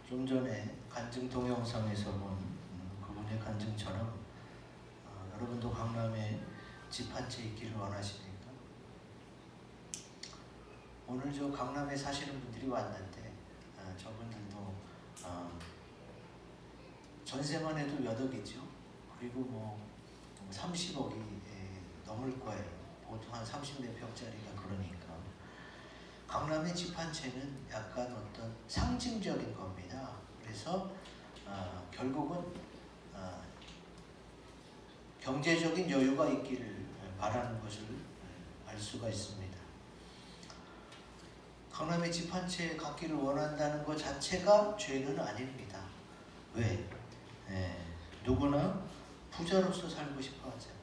좀 전에 간증 동영상에서 본 그분의 간증처럼 여러분도 강남에 집 한 채 있기를 원하십니까? 오늘 저 강남에 사시는 분들이 왔는데 저분들도 전세만 해도 몇 억이죠. 그리고 뭐 30억이 넘을 거예요. 보통 한 30몇 평짜리가 그러니까. 강남의 집 한 채는 약간 어떤 상징적인 겁니다. 그래서 결국은 경제적인 여유가 있기를 바라는 것을 알 수가 있습니다. 강남의 집 한 채 갖기를 원한다는 것 자체가 죄는 아닙니다. 왜? 누구나 부자로서 살고 싶어 하잖아요.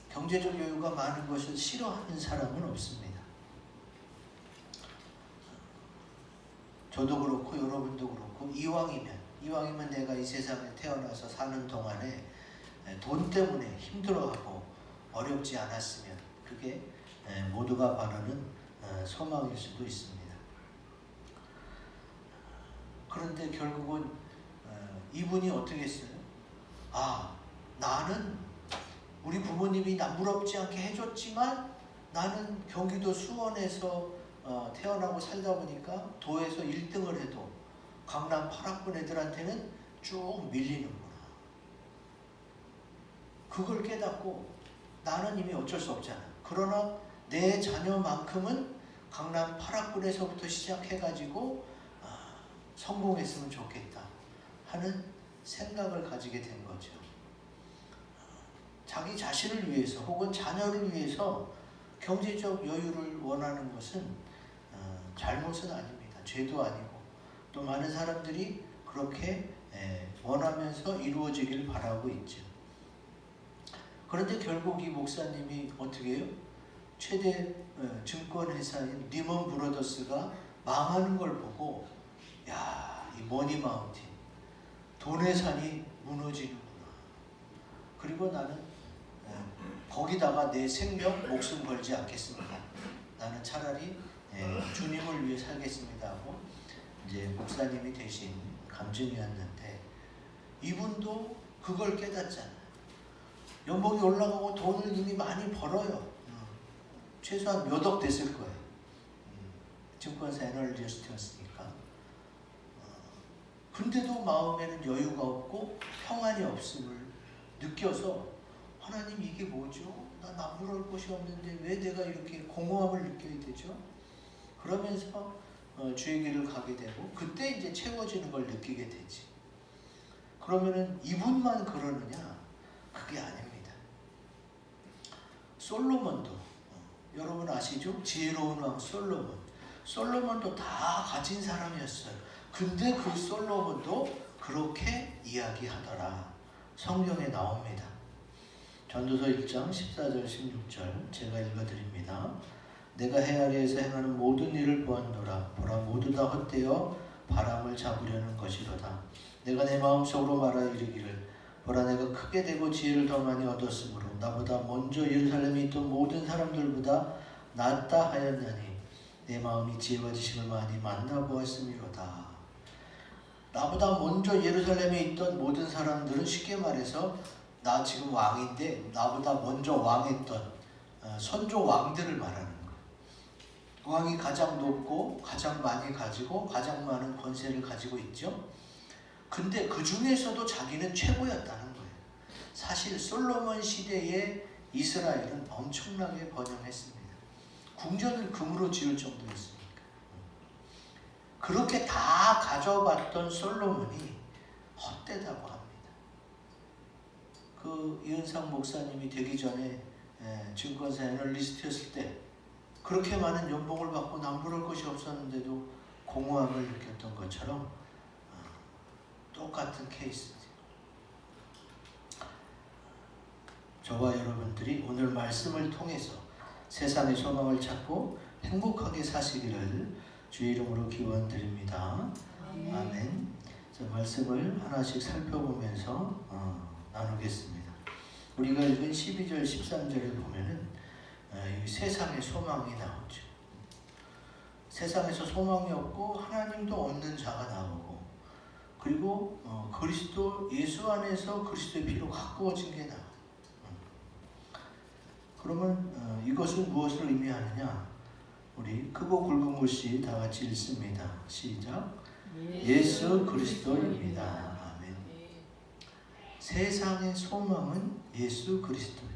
경제적 여유가 많은 것을 싫어하는 사람은 없습니다. 저도 그렇고 여러분도 그렇고 이왕이면 내가 이 세상에 태어나서 사는 동안에 돈 때문에 힘들어하고 어렵지 않았으면 그게 모두가 바라는 소망일 수도 있습니다. 그런데 결국은 이분이 어떻게 했어요? 나는 우리 부모님이 나 부럽지 않게 해줬지만 나는 경기도 수원에서 태어나고 살다 보니까 도에서 1등을 해도 강남 8학번 애들한테는 쭉 밀리는구나. 그걸 깨닫고 나는 이미 어쩔 수 없잖아. 그러나 내 자녀만큼은 강남 8학번에서부터 시작해가지고 성공했으면 좋겠다 하는 생각을 가지게 된 거죠. 자기 자신을 위해서 혹은 자녀를 위해서 경제적 여유를 원하는 것은 잘못은 아닙니다. 죄도 아니고 또 많은 사람들이 그렇게 원하면서 이루어지기를 바라고 있죠. 그런데 결국 이 목사님이 어떻게 해요? 최대 증권회사인 리먼 브로더스가 망하는 걸 보고 이 머니 마운틴 돈의 산이 무너지는구나. 그리고 나는 거기다가 내 생명 목숨 걸지 않겠습니다. 나는 차라리 주님을 위해 살겠습니다 하고 이제 목사님이 되신 감정이었는데 이분도 그걸 깨닫잖아요. 연봉이 올라가고 돈을 이미 많이 벌어요. 최소한 몇 억 됐을 거예요. 증권사 애널리스트였으니까. 근데도 마음에는 여유가 없고 평안이 없음을 느껴서 하나님 이게 뭐죠? 난 아무럴 곳이 없는데 왜 내가 이렇게 공허함을 느껴야 되죠? 그러면서 주의 길을 가게 되고 그때 이제 채워지는 걸 느끼게 되지. 그러면은 이분만 그러느냐? 그게 아닙니다. 솔로몬도 여러분 아시죠? 지혜로운 왕 솔로몬도 다 가진 사람이었어요. 근데 그 솔로몬도 그렇게 이야기하더라. 성경에 나옵니다. 전도서 1장 14절 16절 제가 읽어드립니다. 내가 해 아래에서 행하는 모든 일을 보았노라. 보라 모두 다 헛되어 바람을 잡으려는 것이로다. 내가 내 마음속으로 말하 이르기를 보라 내가 크게 되고 지혜를 더 많이 얻었으므로 나보다 먼저 예루살렘에 있던 모든 사람들보다 낫다 하였나니 내 마음이 지혜와 지식을 많이 만나보았음이로다. 나보다 먼저 예루살렘에 있던 모든 사람들은 쉽게 말해서 나 지금 왕인데 나보다 먼저 왕했던 선조 왕들을 말하는 거예요. 왕이 가장 높고 가장 많이 가지고 가장 많은 권세를 가지고 있죠. 근데 그 중에서도 자기는 최고였다는 거예요. 사실 솔로몬 시대의 이스라엘은 엄청나게 번영했습니다. 궁전을 금으로 지을 정도였으니까. 그렇게 다 가져봤던 솔로몬이 헛되다고 합니다. 그 이은상 목사님이 되기 전에 증권사 애널리스트였을 때 그렇게 많은 연봉을 받고 남부를 것이 없었는데도 공허함을 느꼈던 것처럼 똑같은 케이스죠. 저와 여러분들이 오늘 말씀을 통해서 세상의 소망을 찾고 행복하게 사시기를 주의 이름으로 기원드립니다. 아멘. 자, 말씀을 하나씩 살펴보면서 나누겠습니다. 우리가 읽은 12절 13절에 보면은 세상의 소망이 나오죠. 세상에서 소망이 없고 하나님도 없는 자가 나오고, 그리고 그리스도 예수 안에서 그리스도의 피로 가꾸어진 게 나와. 그러면 이것은 무엇을 의미하느냐? 우리 크고 굵은 글씨 다 같이 읽습니다. 시작. 예수 그리스도입니다. 아멘. 세상의 소망은 예수 그리스도예요.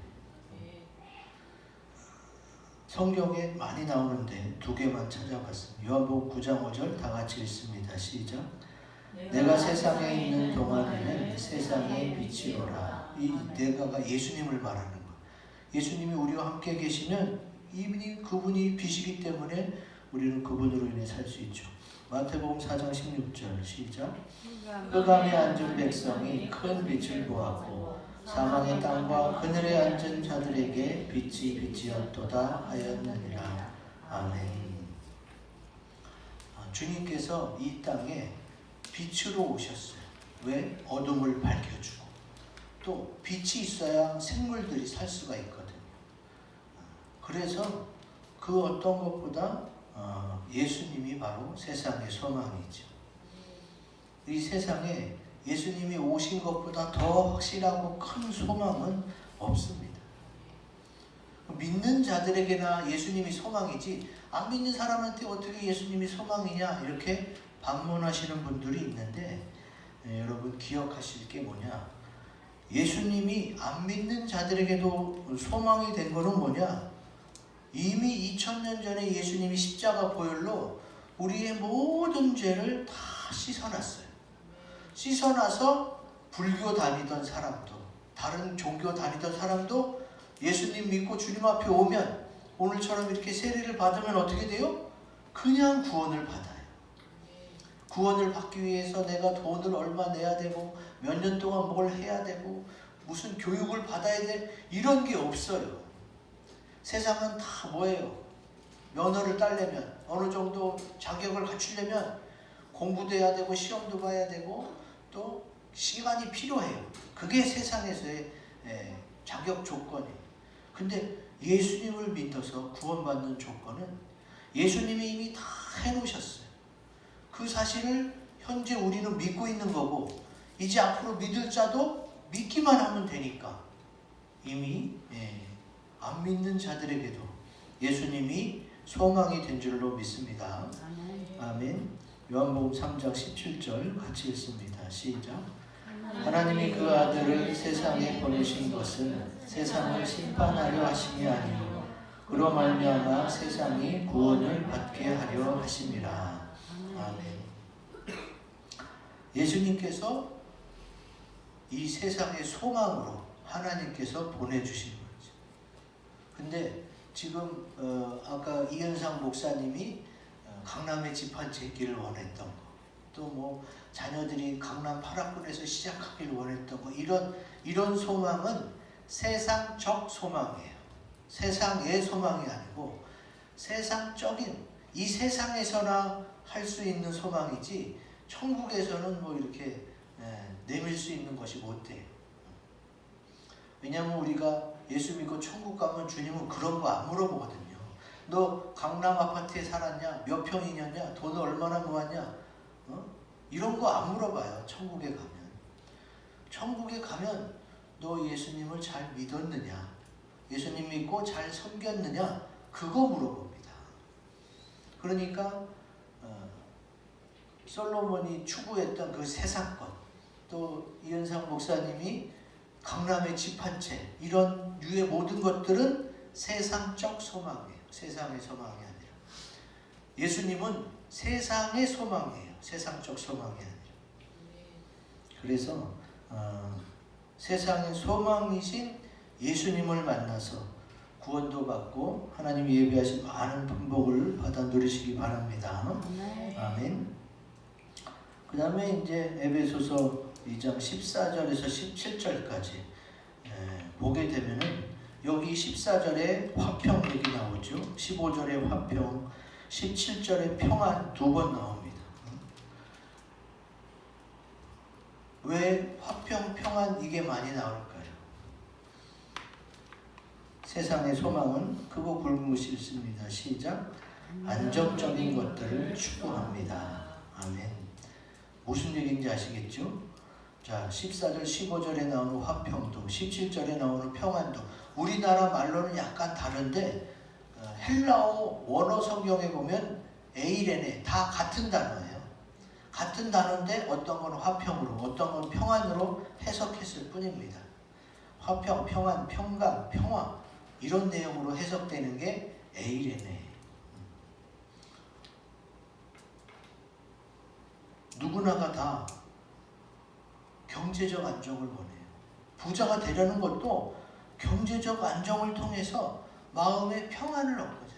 성경에 많이 나오는데 두 개만 찾아봤습니다. 요한복음 9장 5절 다 같이 읽습니다. 시작. 내가 세상에 있는 동안에는 세상의 빛이로라. 이 내가가 예수님을 말하는 거예요. 예수님이 우리와 함께 계시면 이분이 그분이 빛이기 때문에 우리는 그분으로 인해 살 수 있죠. 마태복음 4장 16절 시작. 흑암에 앉은 백성이 큰 빛을 보았고 사망의 땅과 그늘에 앉은 자들에게 빛이 빛이었도다 하였느니라. 아멘. 주님께서 이 땅에 빛으로 오셨어요. 왜? 어둠을 밝혀주고, 또 빛이 있어야 생물들이 살 수가 있거든요. 그래서 그 어떤 것보다 예수님이 바로 세상의 소망이죠. 이 세상에 예수님이 오신 것보다 더 확실하고 큰 소망은 없습니다. 믿는 자들에게나 예수님이 소망이지, 안 믿는 사람한테 어떻게 예수님이 소망이냐 이렇게 반문하시는 분들이 있는데, 여러분 기억하실 게 뭐냐? 예수님이 안 믿는 자들에게도 소망이 된 거는 뭐냐? 이미 2000년 전에 예수님이 십자가 보혈로 우리의 모든 죄를 다 씻어놨어요. 씻어놔서 불교 다니던 사람도, 다른 종교 다니던 사람도 예수님 믿고 주님 앞에 오면, 오늘처럼 이렇게 세례를 받으면 어떻게 돼요? 그냥 구원을 받아요. 구원을 받기 위해서 내가 돈을 얼마 내야 되고 몇 년 동안 뭘 해야 되고 무슨 교육을 받아야 돼, 이런 게 없어요. 세상은 다 뭐예요? 면허를 따려면, 어느 정도 자격을 갖추려면 공부도 해야 되고 시험도 봐야 되고 또 시간이 필요해요. 그게 세상에서의 자격 조건이에요. 근데 예수님을 믿어서 구원받는 조건은 예수님이 이미 다 해놓으셨어요. 그 사실을 현재 우리는 믿고 있는 거고, 이제 앞으로 믿을 자도 믿기만 하면 되니까 이미 안 믿는 자들에게도 예수님이 소망이 된 줄로 믿습니다. 아멘. 요한복음 3장 17절 같이 읽습니다. 시작. 하나님이 그 아들을 세상에 보내신 것은 세상을 심판하려 하심이 아니요 그로 말미암아 세상이 구원을 받게 하려 하심이라. 아멘. 예수님께서 이 세상의 소망으로 하나님께서 보내주신 거죠. 근데 지금 아까 이현상 목사님이 강남에 집 한 채 있기를 원했던 거, 또 뭐 자녀들이 강남 8학군에서 시작하기를 원했던 거, 이런 소망은 세상적 소망이에요. 세상의 소망이 아니고 세상적인, 이 세상에서나 할 수 있는 소망이지 천국에서는 뭐 이렇게 내밀 수 있는 것이 못 돼요. 왜냐하면 우리가 예수 믿고 천국 가면 주님은 그런 거 안 물어보거든요. 너 강남 아파트에 살았냐? 몇 평이냐? 돈을 얼마나 모았냐? 이런 거 안 물어봐요. 천국에 가면. 천국에 가면 너 예수님을 잘 믿었느냐? 예수님 믿고 잘 섬겼느냐? 그거 물어봅니다. 그러니까 솔로몬이 추구했던 그 세상권, 또 이현상 목사님이 강남의 집 한 채, 이런 류의 모든 것들은 세상적 소망이에요. 세상의 소망이 아니라. 예수님은 세상의 소망이에요. 세상적 소망이 아니라. 그래서 세상의 소망이신 예수님을 만나서 구원도 받고 하나님이 예비하신 많은 품복을 받아 누리시기 바랍니다. 아멘. 그 다음에 이제 에베소서 2장 14절에서 17절까지 보게 되면은, 여기 14절에 화평 얘기 나오죠. 15절에 화평, 17절에 평안 두 번 나옵니다. 왜 화평, 평안 이게 많이 나올까요? 세상의 소망은 크고 굵은 것이 있습니다. 시작. 안정적인 것들을 추구합니다. 아멘. 무슨 얘기인지 아시겠죠? 자, 14절, 15절에 나오는 화평도, 17절에 나오는 평안도, 우리나라 말로는 약간 다른데 헬라어 원어 성경에 보면 에이레네 다 같은 단어예요. 같은 단어인데 어떤 건 화평으로, 어떤 건 평안으로 해석했을 뿐입니다. 화평, 평안, 평강, 평화 이런 내용으로 해석되는 게 에이레네. 누구나가 다 경제적 안정을 원해요. 부자가 되려는 것도 경제적 안정을 통해서 마음의 평안을 얻고자.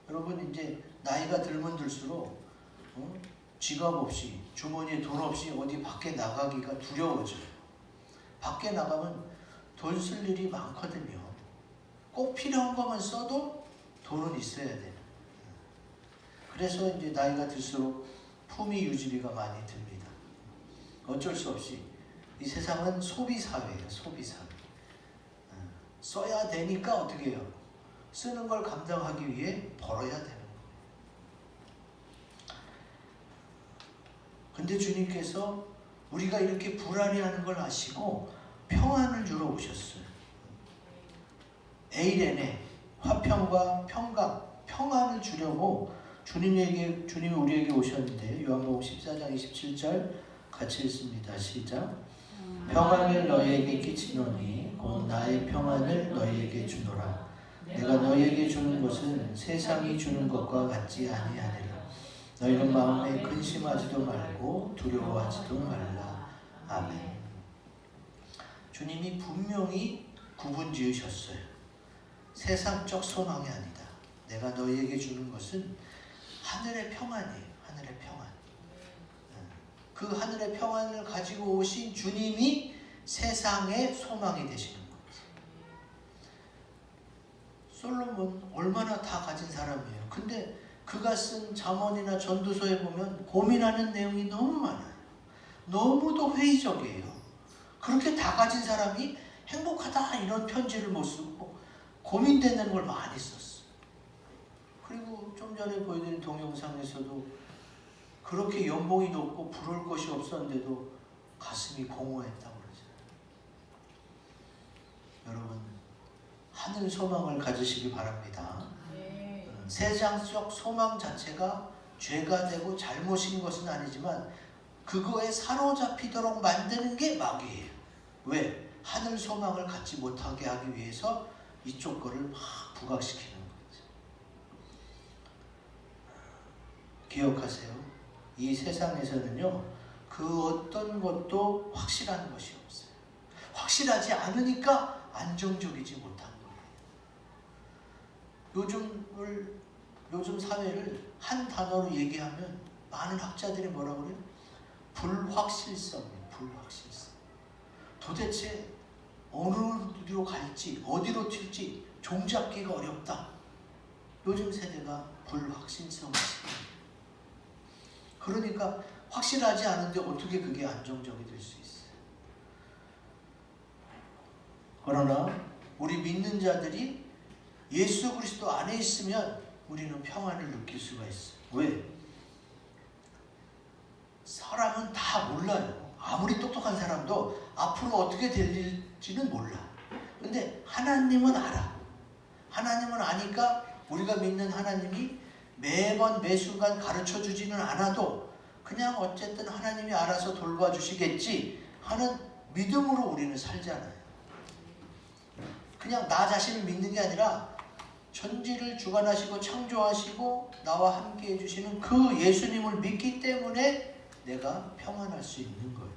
여러분 이제 나이가 들면 들수록 지갑 없이 주머니에 돈 없이 어디 밖에 나가기가 두려워져요. 밖에 나가면 돈 쓸 일이 많거든요. 꼭 필요한 것만 써도 돈은 있어야 돼요. 그래서 이제 나이가 들수록 품위 유지비가 많이 듭니다. 어쩔 수 없이 이 세상은 소비 사회예요. 소비 사회. 써야 되니까 어떻게 해요? 쓰는 걸 감당하기 위해 벌어야 되는 거예요. 근데 주님께서 우리가 이렇게 불안해하는 걸 아시고 평안을 주러 오셨어요. 에이레네 화평과 평강, 평안을 주려고 주님이 우리에게 오셨는데 요한복음 14장 27절 같이 읽습니다. 시작. 평안을 너희에게 끼치노니 곧 나의 평안을 너희에게 주노라. 내가 너희에게 주는 것은 세상이 주는 것과 같지 아니하니라. 너희는 마음에 근심하지도 말고 두려워하지도 말라. 아멘. 주님이 분명히 구분 지으셨어요. 세상적 소망이 아니다. 내가 너희에게 주는 것은 하늘의 평안이에요. 하늘의 평안. 그 하늘의 평안을 가지고 오신 주님이 세상의 소망이 되시는 거죠. 솔로몬 얼마나 다 가진 사람이에요. 근데 그가 쓴 잠언이나 전도서에 보면 고민하는 내용이 너무 많아요. 너무도 회의적이에요. 그렇게 다 가진 사람이 행복하다 이런 편지를 못 쓰고 고민되는 걸 많이 썼어요. 그리고 좀 전에 보여드린 동영상에서도 그렇게 연봉이 높고 부러울 것이 없었는데도 가슴이 공허했다고 그러잖아요. 여러분 하늘 소망을 가지시기 바랍니다. 세상적 소망 자체가 죄가 되고 잘못인 것은 아니지만 그거에 사로잡히도록 만드는 게 마귀예요. 왜? 하늘 소망을 갖지 못하게 하기 위해서 이쪽 거를 막 부각시키는 거죠. 기억하세요. 이 세상에서는요, 그 어떤 것도 확실한 것이 없어요. 확실하지 않으니까 안정적이지 못한 거예요. 요즘 사회를 한 단어로 얘기하면 많은 학자들이 뭐라고 그래요? 불확실성이에요. 불확실성. 도대체 어디로 갈지, 어디로 튈지 종잡기가 어렵다. 요즘 세대가 불확실성이 있습니다. 그러니까 확실하지 않은데 어떻게 그게 안정적이 될 수 있어요? 그러나 우리 믿는 자들이 예수 그리스도 안에 있으면 우리는 평안을 느낄 수가 있어요. 왜? 사람은 다 몰라요. 아무리 똑똑한 사람도 앞으로 어떻게 될지는 몰라. 근데 하나님은 알아. 하나님은 아니까 우리가 믿는 하나님이 매번 매순간 가르쳐 주지는 않아도 그냥 어쨌든 하나님이 알아서 돌봐주시겠지 하는 믿음으로 우리는 살잖아요. 그냥 나 자신을 믿는 게 아니라 천지를 주관하시고 창조하시고 나와 함께 해주시는 그 예수님을 믿기 때문에 내가 평안할 수 있는 거예요.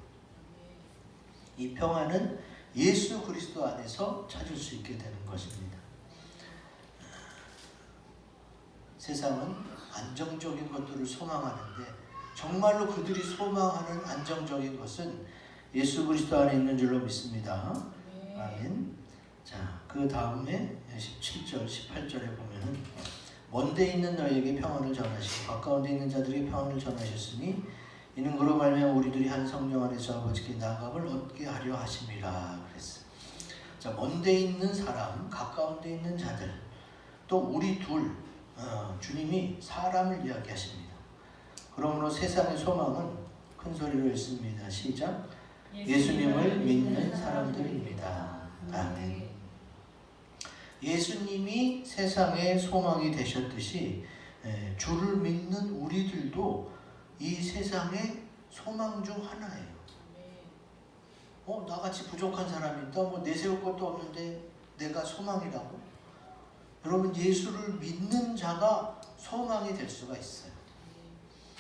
이 평안은 예수 그리스도 안에서 찾을 수 있게 되는 것입니다. 세상은 안정적인 것들을 소망하는데 정말로 그들이 소망하는 안정적인 것은 예수 그리스도 안에 있는 줄로 믿습니다. 아멘. 자, 그 다음에 17절, 18절에 보면은 먼데 있는 너희에게 평안을 전하시고 가까운 데 있는 자들에게 평안을 전하셨으니 이는 그로 말미암아 우리들이 한 성령 안에서 아버지께 나감을 얻게 하려 하심이라 그랬어요. 자, 먼데 있는 사람, 가까운 데 있는 자들 또 우리 둘, 주님이 사람을 이야기하십니다. 그러므로 세상의 소망은 큰 소리로 읽습니다. 시작. 예수님을 믿는 사람들입니다. 아멘. 예수님이 세상의 소망이 되셨듯이 주를 믿는 우리들도 이 세상의 소망 중 하나예요. 나같이 부족한 사람이 있다. 내세울 것도 없는데 내가 소망이라고? 여러분, 예수를 믿는 자가 소망이 될 수가 있어요.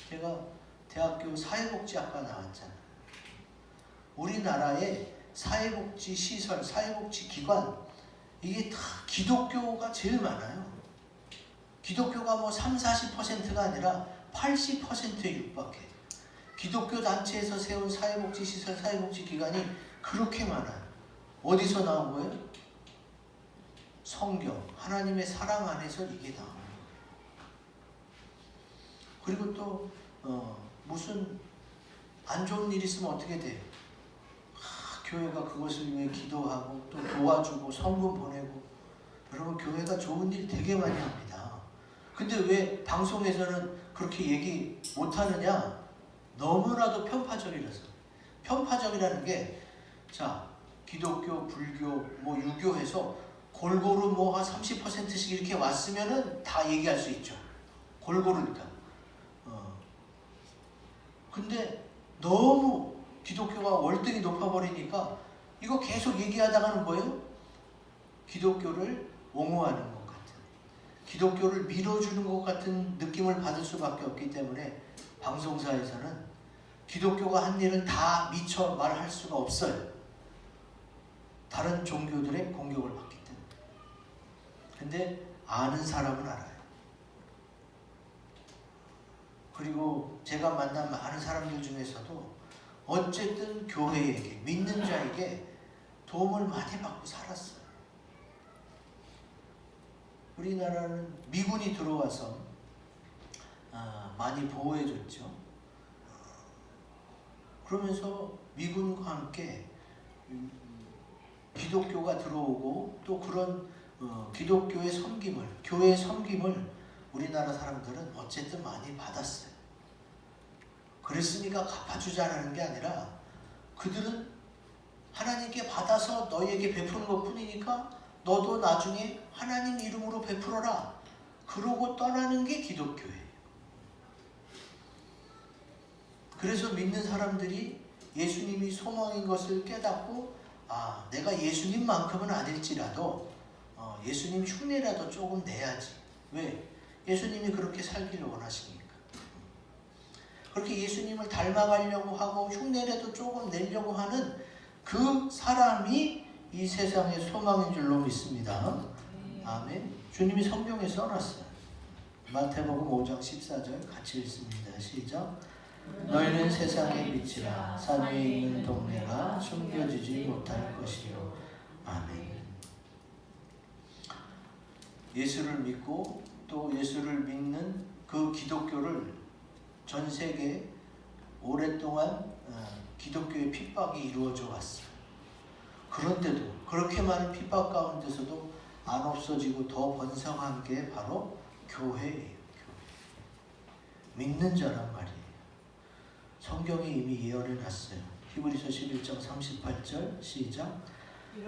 제가 대학교 사회복지학과 나왔잖아요. 우리나라의 사회복지 시설, 사회복지 기관, 이게 다 기독교가 제일 많아요. 기독교가 30-40%가 아니라 80%에 육박해요. 기독교 단체에서 세운 사회복지 시설, 사회복지 기관이 그렇게 많아요. 어디서 나온 거예요? 성경, 하나님의 사랑 안에서 이게 나와요. 그리고 또 무슨 안 좋은 일 있으면 어떻게 돼요? 교회가 그것을 위해 기도하고 또 도와주고 성금 보내고. 여러분, 교회가 좋은 일 되게 많이 합니다. 근데 왜 방송에서는 그렇게 얘기 못하느냐? 너무나도 편파적이라서. 편파적이라는 게, 자, 기독교, 불교, 유교해서 골고루 한 30%씩 이렇게 왔으면은 다 얘기할 수 있죠. 골고루니까. 근데 너무 기독교가 월등히 높아버리니까 이거 계속 얘기하다가는 뭐예요? 기독교를 옹호하는 것 같은, 기독교를 밀어주는 것 같은 느낌을 받을 수밖에 없기 때문에 방송사에서는 기독교가 한 일은 다 미처 말할 수가 없어요. 다른 종교들의 공격을 받기 때문에. 근데 아는 사람은 알아요. 그리고 제가 만난 많은 사람들 중에서도 어쨌든 교회에게, 믿는 자에게 도움을 많이 받고 살았어요. 우리나라는 미군이 들어와서 많이 보호해줬죠. 그러면서 미군과 함께 기독교가 들어오고 또 그런 기독교의 섬김을, 교회의 섬김을 우리나라 사람들은 어쨌든 많이 받았어요. 그랬으니까 갚아주자라는 게 아니라 그들은 하나님께 받아서 너희에게 베푸는 것 뿐이니까 너도 나중에 하나님 이름으로 베풀어라. 그러고 떠나는 게 기독교예요. 그래서 믿는 사람들이 예수님이 소망인 것을 깨닫고, 내가 예수님만큼은 아닐지라도 예수님 흉내라도 조금 내야지. 왜? 예수님이 그렇게 살기를 원하시니까. 그렇게 예수님을 닮아가려고 하고 흉내라도 조금 내려고 하는 그 사람이 이 세상의 소망인 줄로 믿습니다. 아멘. 주님이 성경에 써놨어요. 마태복음 5장 14절 같이 읽습니다. 시작. 너희는 세상의 빛이라. 산 위에 있는 동네가 숨겨지지 못할 것이요. 아멘. 예수를 믿고 또 예수를 믿는 그 기독교를 전 세계에 오랫동안 기독교의 핍박이 이루어져 왔어요. 그런데도 그렇게 많은 핍박 가운데서도 안 없어지고 더 번성한 게 바로 교회예요. 교회. 믿는 자란 말이에요. 성경이 이미 예언해 놨어요. 히브리서 11장 38절 시작.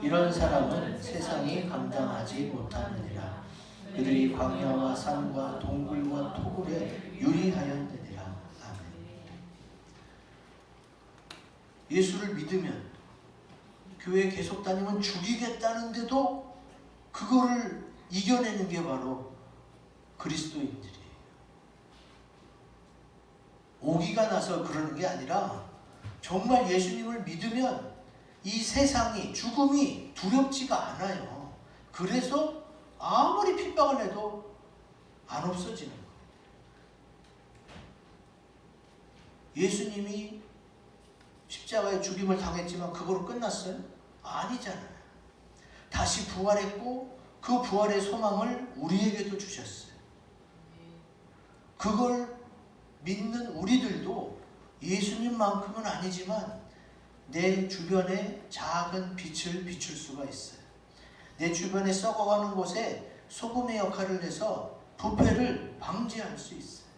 이런 사람은 세상이 감당하지 못하느니라. 그들이 광야와 산과 동굴과 토굴에 유리하였느니라. 아멘. 예수를 믿으면, 교회 계속 다니면 죽이겠다는데도 그거를 이겨내는 게 바로 그리스도인들이에요. 오기가 나서 그러는 게 아니라 정말 예수님을 믿으면 이 세상이, 죽음이 두렵지가 않아요. 그래서 아무리 핍박을 해도 안 없어지는 거예요. 예수님이 십자가에 죽임을 당했지만 그거로 끝났어요? 아니잖아요. 다시 부활했고 그 부활의 소망을 우리에게도 주셨어요. 그걸 믿는 우리들도 예수님만큼은 아니지만 내 주변에 작은 빛을 비출 수가 있어요. 내 주변에 썩어가는 곳에 소금의 역할을 해서 부패를 방지할 수 있어요.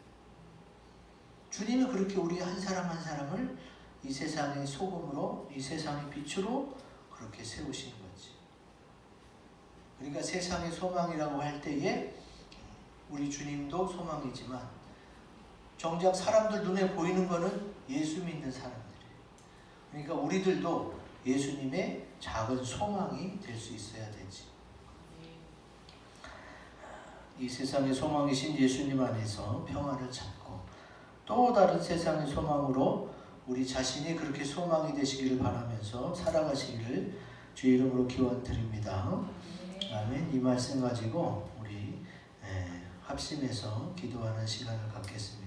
주님이 그렇게 우리 한 사람 한 사람을 이 세상의 소금으로, 이 세상의 빛으로 그렇게 세우신 거지. 그러니까 세상의 소망이라고 할 때에 우리 주님도 소망이지만 정작 사람들 눈에 보이는 거는 예수 믿는 사람들이에요. 그러니까 우리들도 예수님의 작은 소망이 될 수 있어야 되지. 이 세상의 소망이신 예수님 안에서 평안을 찾고 또 다른 세상의 소망으로 우리 자신이 그렇게 소망이 되시기를 바라면서 살아가시기를 주의 이름으로 기원드립니다. 아멘. 이 말씀 가지고 우리 합심해서 기도하는 시간을 갖겠습니다.